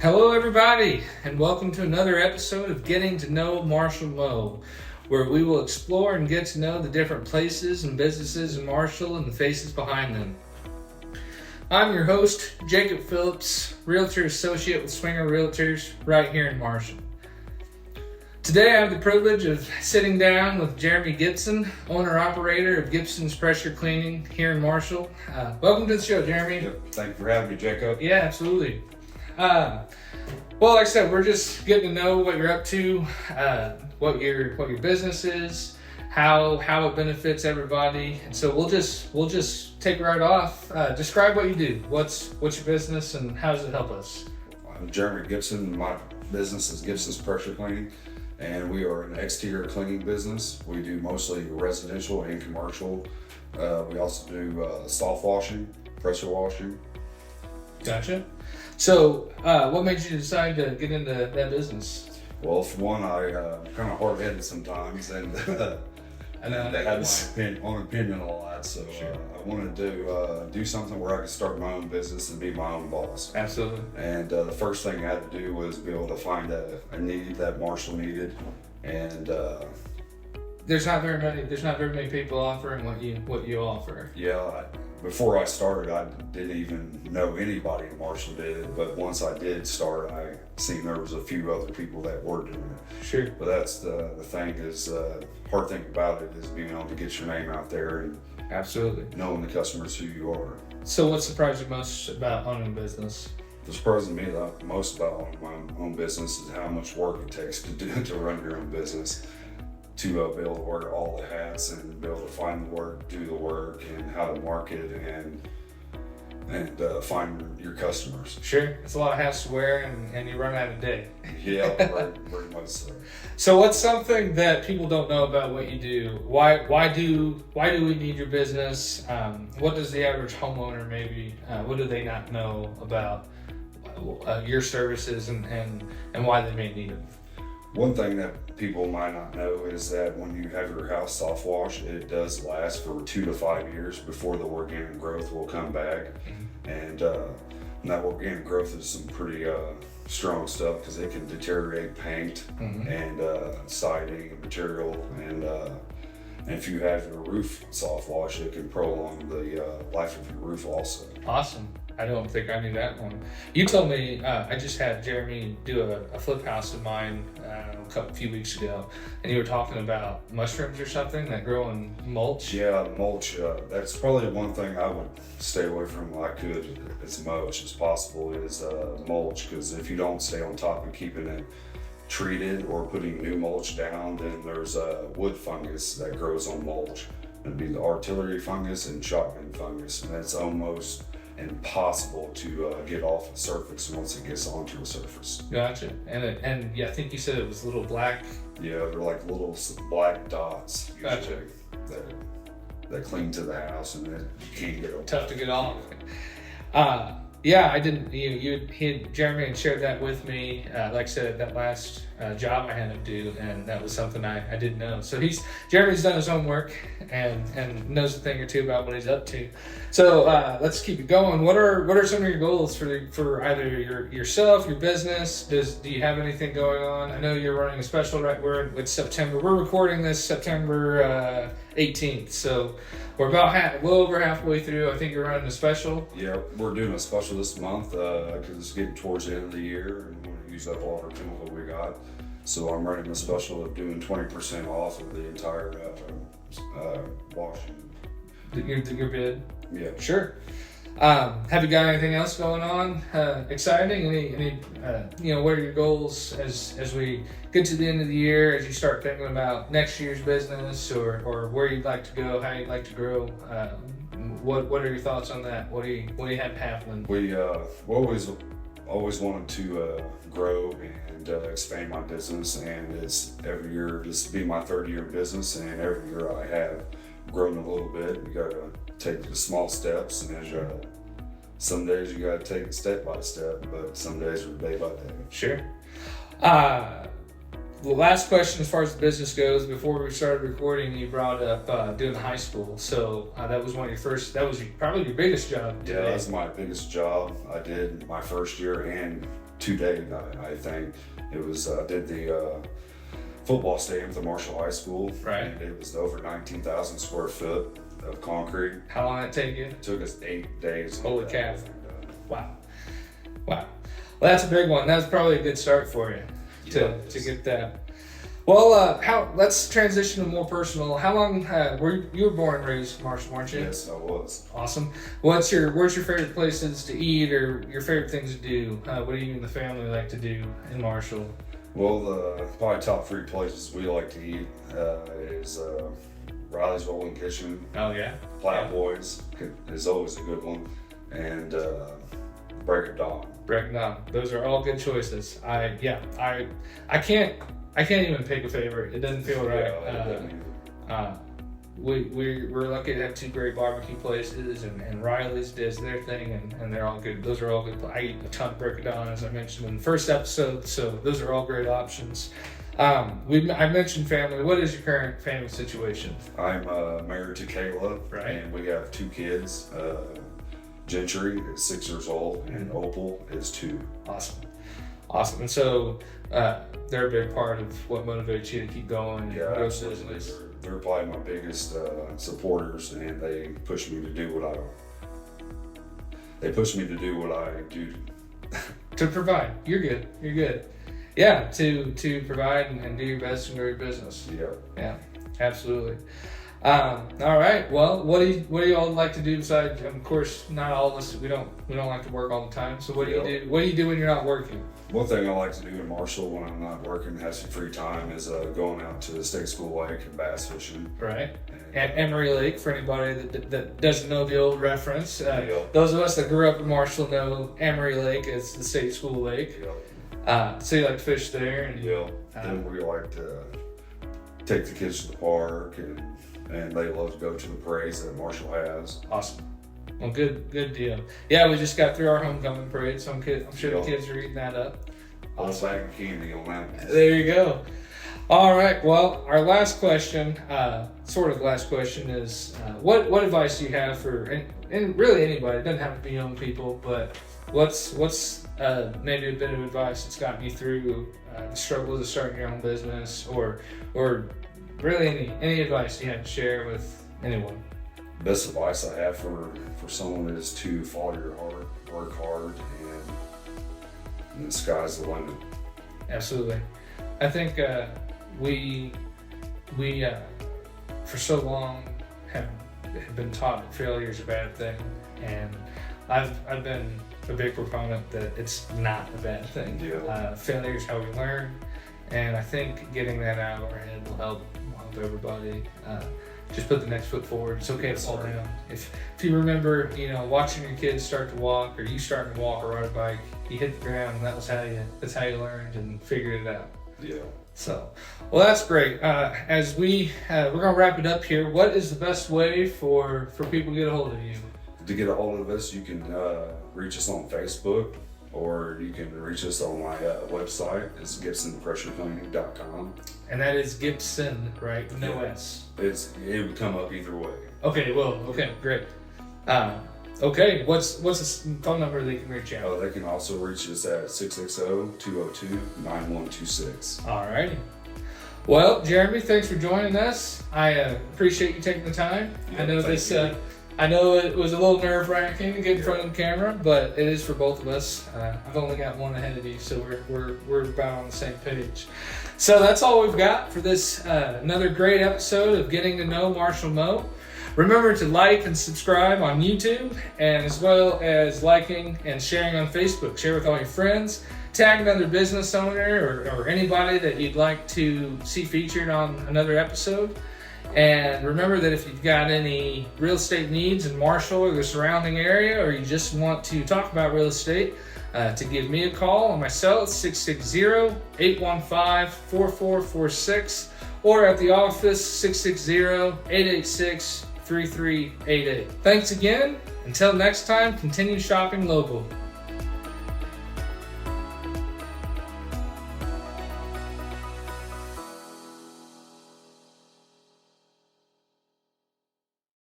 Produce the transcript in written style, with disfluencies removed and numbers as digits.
Hello everybody, and welcome to another episode of Getting to Know Marshall Mow, where we will explore and get to know the different places and businesses in Marshall and the faces behind them. I'm your host, Jacob Phillips, Realtor Associate with Swinger Realtors right here in Marshall. Today I have the privilege of sitting down with Jeremy Gibson, owner-operator of Gibson's Pressure Cleaning here in Marshall. Welcome to the show, Jeremy. Yep. Thank you for having me, Jacob. Yeah, absolutely. Well, like I said, we're just getting to know what you're up to, what your business is, how it benefits everybody, and so we'll just take it right off. Describe what you do. What's your business, and how does it help us? I'm Jeremy Gibson. My business is Gibson's Pressure Cleaning, and we are an exterior cleaning business. We do mostly residential and commercial. We also do soft washing, pressure washing. Gotcha. So, what made you decide to get into that business? Well, for one, I'm kind of hard-headed sometimes, and and they have my own opinion on a lot. So Sure. I wanted to do something where I could start my own business and be my own boss. Absolutely. And the first thing I had to do was be able to find a need that Marshall needed, and There's not very many people offering what you offer. before I started, I didn't even know anybody in Marshall did, but once I did start, I seen there was a few other people that were doing it. Sure. But that's the thing is, hard thing about it is being able to get your name out there and Absolutely. knowing the customers who you are. So, what surprised you most about owning a business? The surprising me most about owning my own business is how much work it takes to run your own business. To be able to wear all the hats and be able to find the work, do the work, and how to market and find your customers. Sure, it's a lot of hats to wear, and you run out of day. Yeah, very much so. So, what's something that people don't know about what you do? Why do we need your business? What does the average homeowner maybe? What do they not know about your services and why they may need them? One thing that people might not know is that when you have your house soft washed, it does last for 2 to 5 years before the organic growth will come back. And that organic growth is some pretty strong stuff because it can deteriorate paint and siding and material. And if you have your roof soft wash, it can prolong the life of your roof also. Awesome. I don't think I knew that one. You told me, I just had Jeremy do a flip house of mine a few weeks ago, and you were talking about mushrooms or something that grow in mulch. Yeah, mulch. That's probably one thing I would stay away from if I could as much as possible is mulch, because if you don't stay on top of keeping it treated or putting new mulch down, then there's wood fungus that grows on mulch. It'd be the artillery fungus and shotgun fungus, and that's almost impossible to get off the surface once it gets onto the surface. Gotcha. And yeah, I think you said it was little black. Yeah, they're like little black dots usually Gotcha. that cling to the house, and then you can't get them. Tough to get off. Yeah, I didn't. Jeremy had shared that with me. Like I said, that last job I had him do, and that was something I didn't know. So Jeremy's done his own work and knows a thing or two about what he's up to. So let's keep it going. What are some of your goals for either yourself, your business? Do you have anything going on? I know you're running a special right. It's September. We're recording this September 18th, so we're about a little over halfway through. I think you're running a special. Yeah, we're doing a special this month because it's getting towards the end of the year and we want to use up all our chemical we got. So I'm running a special of doing 20% off of the entire washing. Your bid? Yeah. Sure. Have you got anything else going on? Exciting? Any what are your goals as we get to the end of the year, as you start thinking about next year's business or where you'd like to go, how you'd like to grow? What are your thoughts on that? What do you have happening? We always wanted to grow and expand my business, and it's every year, this will be my third year of business, and every year I have grown a little bit. You gotta take the small steps, and some days you gotta take it step by step, but some days are day by day. Sure. The last question as far as the business goes, before we started recording, you brought up doing high school. So that was probably your biggest job today. Yeah, that's my biggest job. I did my first year and 2 day night, I think. It was, did the football stadium at the Marshall High School. Right. And it was over 19,000 square foot of concrete. How long did it take you? It took us 8 days. Holy cow. Wow. Well, that's a big one. That's probably a good start for you to get that. Well, let's transition to more personal. How long you were born and raised in Marshall, weren't you? Yes, I was. Awesome. Where's your favorite places to eat, or your favorite things to do? What do you and the family like to do in Marshall? Well, the probably top 3 places we like to eat is Riley's Rolling Kitchen. Oh yeah. Plowboys is always a good one, and Break of Dawn. Break of Dawn. Those are all good choices. I can't even pick a favorite. It doesn't feel right. We're lucky to have 2 great barbecue places, and Riley's does their thing, and they're all good. Those are all good. I eat a ton of Break of Dawn, as I mentioned in the first episode, so those are all great options. I mentioned family. What is your current family situation? I'm married to Kayla, right, and we have 2 kids. Gentry is 6 years old, and Opal is 2. Awesome. And so they're a big part of what motivates you to keep going. Yeah, absolutely. They're probably my biggest supporters, and they push me to do what I do. To provide. You're good. Yeah, to provide and do your best and grow your business. Yeah, absolutely. All right. Well, what do you all like to do besides? Of course, not all of us. We don't like to work all the time. So what do you do? What do you do when you're not working? One thing I like to do in Marshall when I'm not working, have some free time, is going out to the State School Lake and bass fishing. Right. And Emery Lake, for anybody that doesn't know the old reference. Those of us that grew up in Marshall know Emery Lake as the State School Lake. So you like to fish there? And, then we like to take the kids to the park, and they love to go to the parades that Marshall has. Awesome. Well, good deal. Yeah, we just got through our homecoming parade, so I'm sure the kids are eating that up. Awesome. Bag of candy on that. There you go. All right. Well, our last question, is what advice do you have for and really anybody? It doesn't have to be young people, but what's maybe a bit of advice that's gotten you through the struggles of starting your own business, or really any advice you had to share with anyone? Best advice I have for someone is to follow your heart, work hard, and the sky's the limit. Absolutely. I think we for so long have been taught that failure is a bad thing, and I've been a big proponent that it's not a bad thing. Failure is how we learn, and I think getting that out of our head will help everybody. Just put the next foot forward. It's okay to fall down. If you remember, watching your kids start to walk, or you starting to walk or ride a bike, you hit the ground, and that's how you learned and figured it out. Yeah. So, well, that's great. As we're gonna wrap it up here, what is the best way for people to get a hold of you? To get a hold of us, you can reach us on Facebook, or you can reach us on my website. It's GibsonPressureCleaning.com. And that is Gibson, right? No S. It would come up either way. Okay, well, okay, great. Okay, what's the phone number they can reach out? They can also reach us at 660-202-9126. All righty. Well, Jeremy, thanks for joining us. I appreciate you taking the time. Yeah, I know it was a little nerve-wracking to get in front of the camera, but it is for both of us. I've only got one ahead of you, so we're about on the same page. So that's all we've got for this another great episode of Getting to Know Marshall Mow. Remember to like and subscribe on YouTube, and as well as liking and sharing on Facebook. Share with all your friends. Tag another business owner or anybody that you'd like to see featured on another episode. And remember that if you've got any real estate needs in Marshall or the surrounding area, or you just want to talk about real estate, to give me a call on my cell, it's 660-815-4446, or at the office, 660-886-3388. Thanks again. Until next time, continue shopping local.